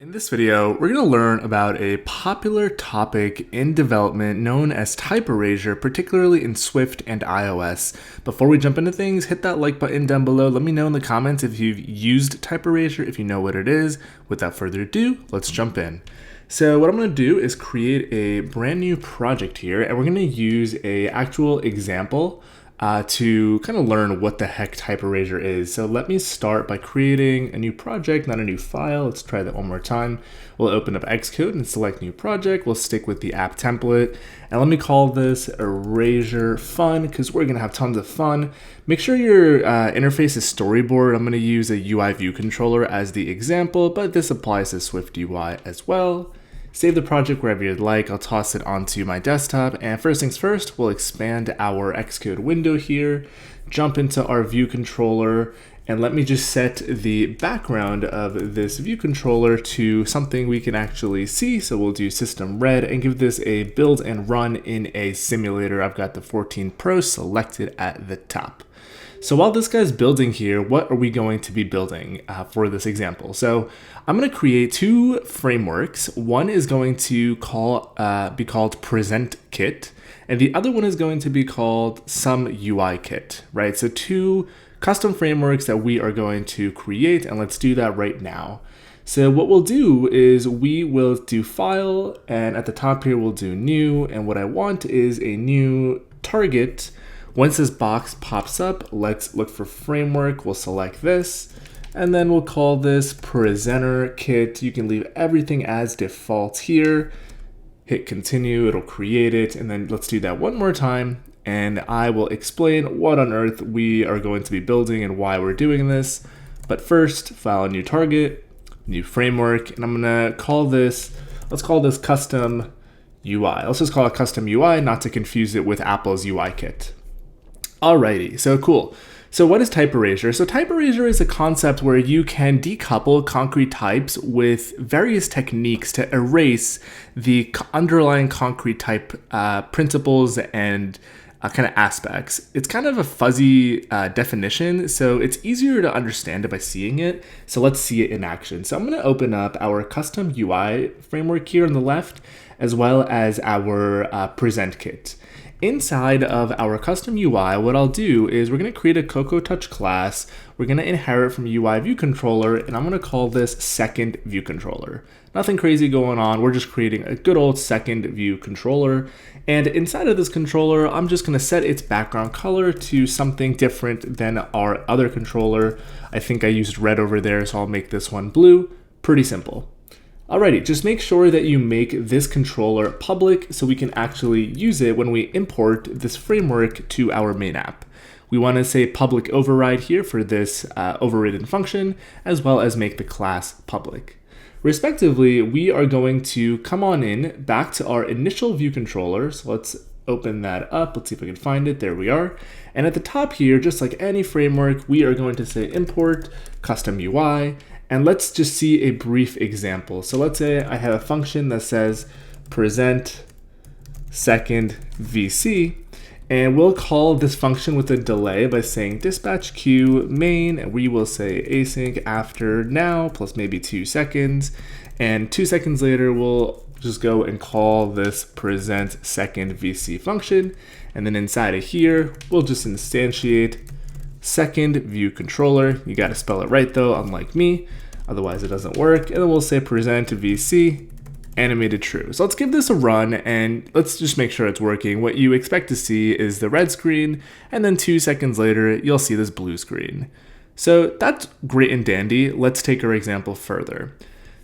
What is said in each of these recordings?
In this video, we're going to learn about a popular topic in development known as type erasure, particularly in Swift and iOS. Before we jump into things, hit that like button down below. Let me know in the comments if you've used type erasure, if you know what it is. Without further ado, let's jump in. So what I'm going to do is create a brand new project here, and we're going to use an actual example to kind of learn what the heck type erasure is. So let me start by creating a new project, not a new file. Let's try that one more time. We'll open up Xcode and select new project. We'll stick with the app template. And let me call this Erasure Fun because we're gonna have tons of fun. Make sure your interface is storyboard. I'm gonna use a UI view controller as the example, but this applies to Swift UI as well. Save the project wherever you'd like. I'll toss it onto my desktop. And first things first, we'll expand our Xcode window here, jump into our view controller, and let me just set the background of this view controller to something we can actually see. So we'll do system red and give this a build and run in a simulator. I've got the 14 Pro selected at the top. So while this guy's building here, what are we going to be building for this example? So I'm going to create two frameworks. One is going to be called Present Kit, and the other one is going to be called Some UI Kit, right? So two custom frameworks that we are going to create, and let's do that right now. So what we'll do is we will do File, and at the top here we'll do New, and what I want is a new target. Once this box pops up, let's look for framework. We'll select this, and then we'll call this Presenter Kit. You can leave everything as default here. Hit continue, it'll create it, and then let's do that one more time, and I will explain what on earth we are going to be building and why we're doing this. But first, file a new target, new framework, and I'm gonna call this, let's call this Custom UI. Let's just call it Custom UI, not to confuse it with Apple's UI Kit. Alrighty, so cool. So what is type erasure? So type erasure is a concept where you can decouple concrete types with various techniques to erase the underlying concrete type principles and kind of aspects. It's kind of a fuzzy definition, so it's easier to understand it by seeing it. So let's see it in action. So I'm going to open up our custom UI framework here on the left, as well as our present kit. Inside of our custom UI, what I'll do is we're going to create a Cocoa Touch class. We're going to inherit from UI view controller, and I'm going to call this second view controller. Nothing crazy going on. We're just creating a good old second view controller. And inside of this controller, I'm just going to set its background color to something different than our other controller. I think I used red over there, so I'll make this one blue. Pretty simple. Alrighty, just make sure that you make this controller public so we can actually use it when we import this framework to our main app. We want to say public override here for this overridden function, as well as make the class public. Respectively, we are going to come on in back to our initial view controller. So let's open that up. Let's see if we can find it. There we are. And at the top here, just like any framework, we are going to say import custom UI. And let's just see a brief example. So let's say I have a function that says present second VC, and we'll call this function with a delay by saying dispatch queue main, and we will say async after now plus maybe 2 seconds. And 2 seconds later, we'll just go and call this present second VC function. And then inside of here, we'll just instantiate second view controller. You got to spell it right though, unlike me, otherwise it doesn't work. And then we'll say present VC animated true. So let's give this a run and let's just make sure it's working. What you expect to see is the red screen, and then 2 seconds later you'll see this blue screen. So that's great and dandy. Let's take our example further.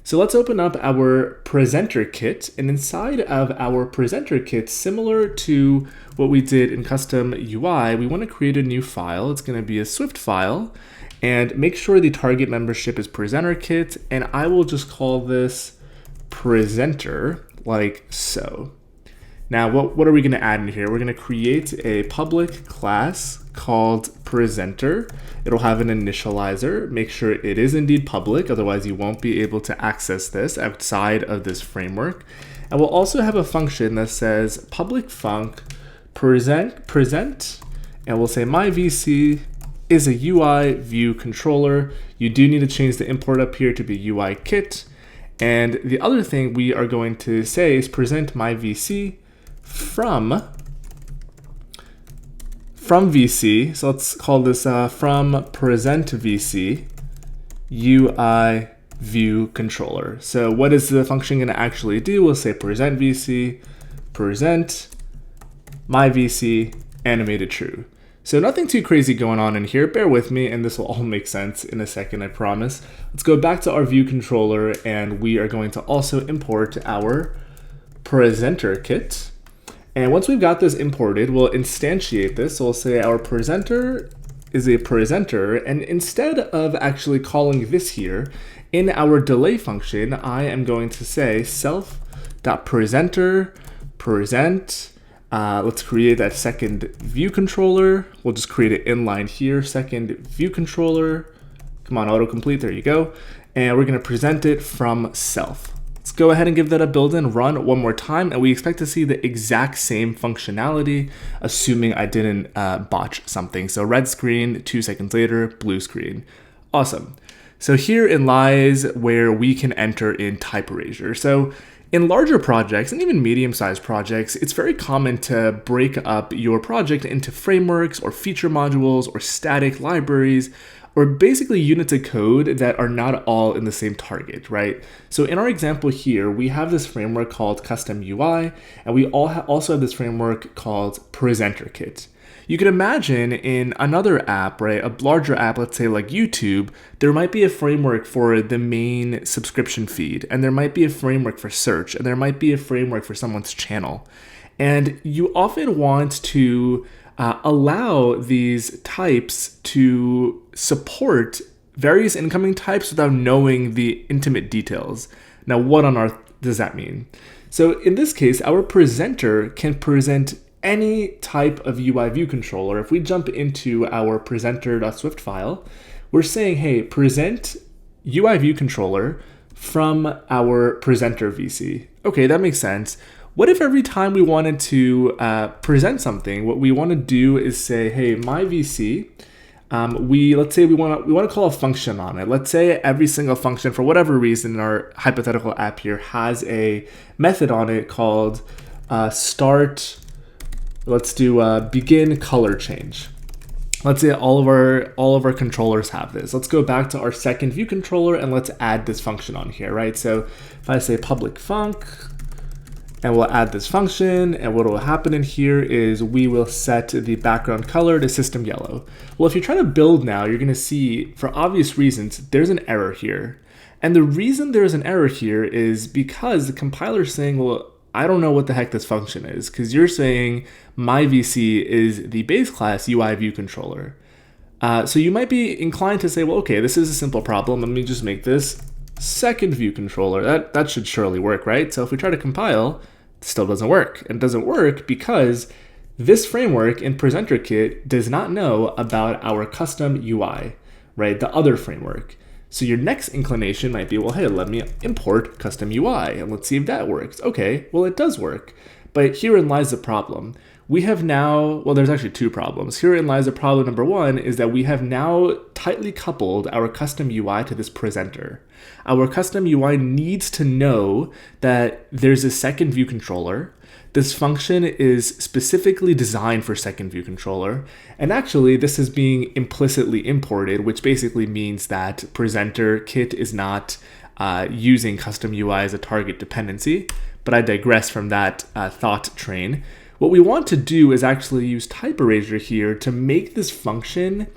So let's open up our presenter kit, and inside of our presenter kit, similar to what we did in custom UI, we want to create a new file. It's going to be a Swift file, and make sure the target membership is presenter kit, and I will just call this presenter like so. Now, what are we going to add in here? We're going to create a public class called presenter. It'll have an initializer. Make sure it is indeed public, otherwise you won't be able to access this outside of this framework. And we'll also have a function that says public func present, and we'll say my VC is a UI view controller. You do need to change the import up here to be UI kit. And the other thing we are going to say is present my VC from VC. So let's call this from present VC UI view controller. So what is the function going to actually do? We'll say present VC, present my VC animated true. So nothing too crazy going on in here. Bear with me, and this will all make sense in a second, I promise. Let's go back to our view controller, and we are going to also import our presenter kit. And once we've got this imported, we'll instantiate this. So we'll say our presenter is a presenter, and instead of actually calling this here, in our delay function, I am going to say self.presenter present. Let's create that second view controller. We'll just create it inline here, second view controller. Come on, autocomplete, there you go. And we're gonna present it from self. Let's go ahead and give that a build-in run one more time, and we expect to see the exact same functionality, assuming I didn't botch something. So red screen, 2 seconds later, blue screen. Awesome. So herein lies where we can enter in type erasure. So in larger projects and even medium-sized projects, it's very common to break up your project into frameworks or feature modules or static libraries, or basically units of code that are not all in the same target, right? So in our example here, we have this framework called custom UI, and we also have this framework called presenter kit. You can imagine in another app, right, a larger app, let's say like YouTube, there might be a framework for the main subscription feed, and there might be a framework for search, and there might be a framework for someone's channel. And you often want to allow these types to support various incoming types without knowing the intimate details. Now, what on earth does that mean? So in this case, our presenter can present any type of UI view controller. If we jump into our presenter.swift file, we're saying, hey, present UI view controller from our presenter VC. Okay, that makes sense. What if every time we wanted to present something, what we want to do is say, hey, my VC, let's say we want to call a function on it. Let's say every single function, for whatever reason, in our hypothetical app here has a method on it called start. Let's do begin color change. Let's say all of our controllers have this. Let's go back to our second view controller and let's add this function on here, right? So if I say public func, and we'll add this function, and what will happen in here is we will set the background color to system yellow. Well, if you try to build now, you're gonna see, for obvious reasons, there's an error here. And the reason there's an error here is because the compiler is saying, well, I don't know what the heck this function is, because you're saying my VC is the base class UI view controller. So you might be inclined to say, well, okay, this is a simple problem. Let me just make this second view controller. That should surely work, right? So if we try to compile, it still doesn't work. And it doesn't work because this framework in presenter kit does not know about our custom UI, right? The other framework. So your next inclination might be, well, hey, let me import custom UI and let's see if that works. Okay, well, it does work. But herein lies the problem. We have now, well, there's actually two problems. Herein lies the problem number one is that we have now tightly coupled our custom UI to this presenter. Our custom UI needs to know that there's a second view controller. This function is specifically designed for second view controller. And actually, this is being implicitly imported, which basically means that presenter kit is not using custom UI as a target dependency. But I digress from that thought train. What we want to do is actually use type erasure here to make this function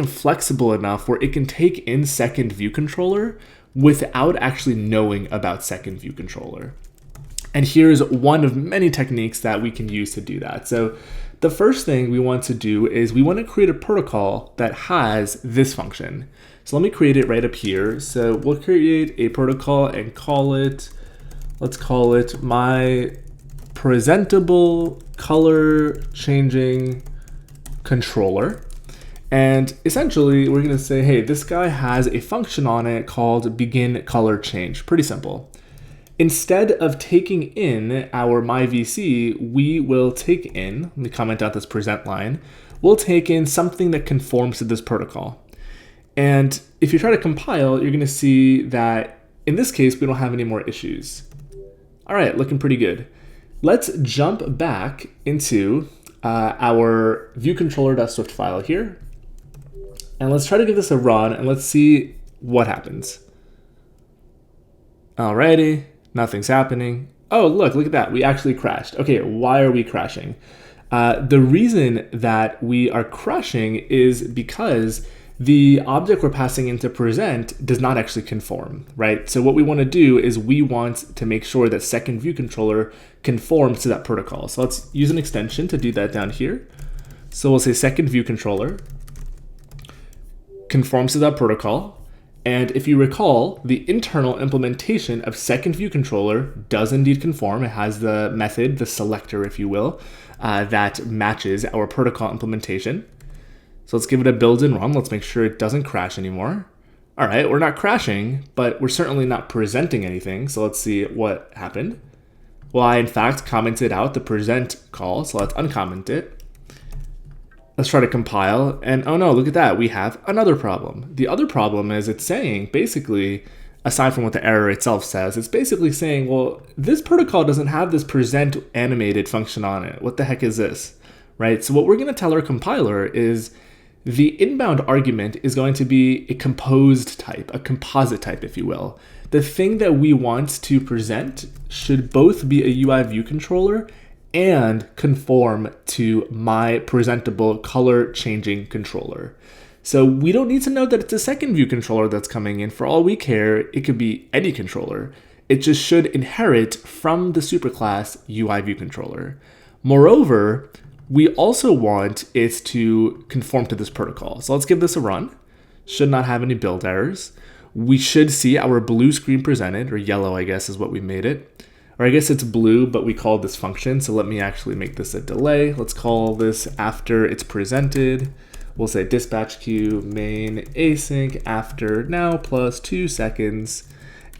flexible enough where it can take in second view controller without actually knowing about second view controller. And here's one of many techniques that we can use to do that. So the first thing we want to do is we want to create a protocol that has this function. So let me create it right up here. So we'll create a protocol and let's call it my presentable color changing controller. And essentially we're going to say, hey, this guy has a function on it called begin color change. Pretty simple. Instead of taking in our myVC, we will take in, let me comment out this present line, we'll take in something that conforms to this protocol. And if you try to compile, you're going to see that In this case, we don't have any more issues. All right, looking pretty good. Let's jump back into our viewController.swift file here. And let's try to give this a run and let's see what happens. Alrighty, nothing's happening. Oh, look at that. We actually crashed. Okay, why are we crashing? The reason that we are crashing is because the object we're passing into present does not actually conform, right? So what we want to do is we want to make sure that second view controller conforms to that protocol. So let's use an extension to do that down here. So we'll say second view controller conforms to that protocol. And if you recall, the internal implementation of second view controller does indeed conform. It has the method, the selector, if you will, that matches our protocol implementation. So let's give it a build and run. Let's make sure it doesn't crash anymore. All right, we're not crashing, but we're certainly not presenting anything. So let's see what happened. Well, I in fact commented out the present call, so let's uncomment it. Let's try to compile, and oh no, look at that, we have another problem. The other problem is it's saying, basically, aside from what the error itself says, it's basically saying, well, this protocol doesn't have this present animated function on it. What the heck is this, right? So what we're gonna tell our compiler is the inbound argument is going to be a composed type, a composite type, if you will. The thing that we want to present should both be a UI view controller and conform to my presentable color changing controller. So we don't need to know that it's a second view controller that's coming in. For all we care, it could be any controller. It just should inherit from the superclass UI view controller. Moreover, we also want it to conform to this protocol. So let's give this a run. Should not have any build errors. We should see our blue screen presented, or yellow, I guess is what we made it. Or I guess it's blue, but we called this function. So let me actually make this a delay. Let's call this after it's presented. We'll say dispatch queue main async after now plus 2 seconds.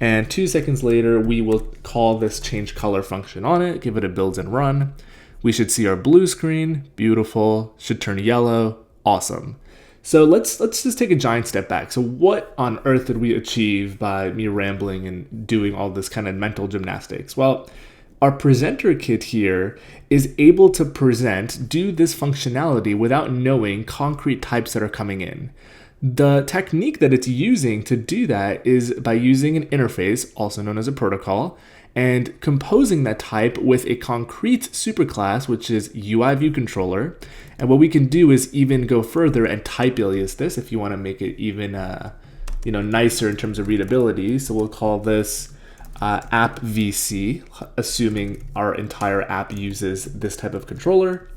And 2 seconds later, we will call this change color function on it, give it a build and run. We should see our blue screen, beautiful, should turn yellow, awesome. So let's just take a giant step back. So what on earth did we achieve by me rambling and doing all this kind of mental gymnastics? Well, our presenter kit here is able to do this functionality without knowing concrete types that are coming in. The technique that it's using to do that is by using an interface, also known as a protocol, and composing that type with a concrete superclass, which is UI view controller. And what we can do is even go further and type alias this if you want to make it even nicer in terms of readability. So we'll call this app VC, assuming our entire app uses this type of controller.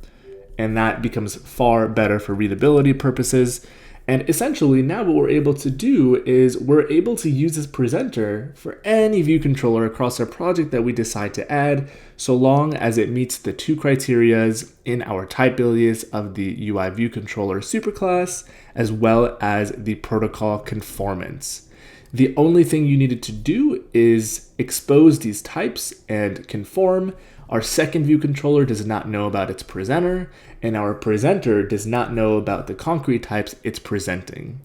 And that becomes far better for readability purposes. And essentially now what we're able to do is we're able to use this presenter for any view controller across our project that we decide to add, so long as it meets the 2 criterias in our type alias of the UI view controller superclass, as well as the protocol conformance. The only thing you needed to do is expose these types and conform. Our second view controller does not know about its presenter, and our presenter does not know about the concrete types it's presenting.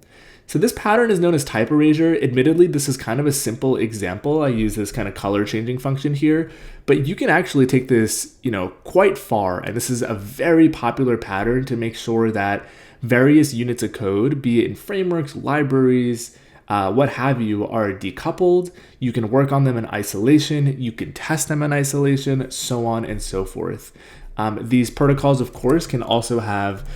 So this pattern is known as type erasure. Admittedly, this is kind of a simple example. I use this kind of color changing function here, but you can actually take this, quite far. And this is a very popular pattern to make sure that various units of code, be it in frameworks, libraries, what have you, are decoupled. You can work on them in isolation. You can test them in isolation, so on and so forth. These protocols, of course, can also have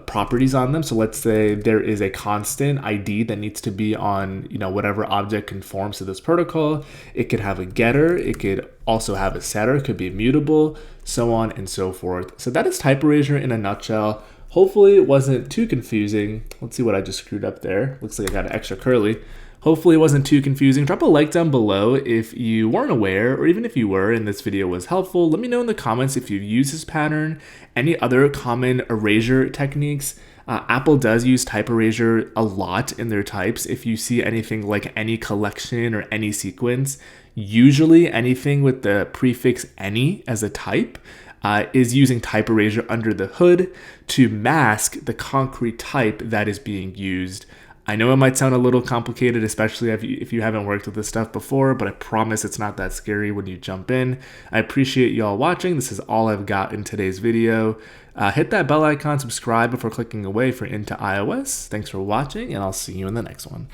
properties on them. So let's say there is a constant ID that needs to be on, whatever object conforms to this protocol. It could have a getter. It could also have a setter. It could be immutable, so on and so forth. So that is type erasure in a nutshell. Hopefully it wasn't too confusing. Let's see what I just screwed up there. Looks like I got an extra curly. Hopefully it wasn't too confusing. Drop a like down below if you weren't aware, or even if you were and this video was helpful. Let me know in the comments if you've used this pattern, any other common erasure techniques. Apple does use type erasure a lot in their types. If you see anything like any collection or any sequence, usually anything with the prefix any as a type is using type erasure under the hood to mask the concrete type that is being used I know it might sound a little complicated, especially if you haven't worked with this stuff before, but I promise it's not that scary when you jump in. I appreciate y'all watching. This is all I've got in today's video. Hit that bell icon, subscribe before clicking away for Into iOS. Thanks for watching, and I'll see you in the next one.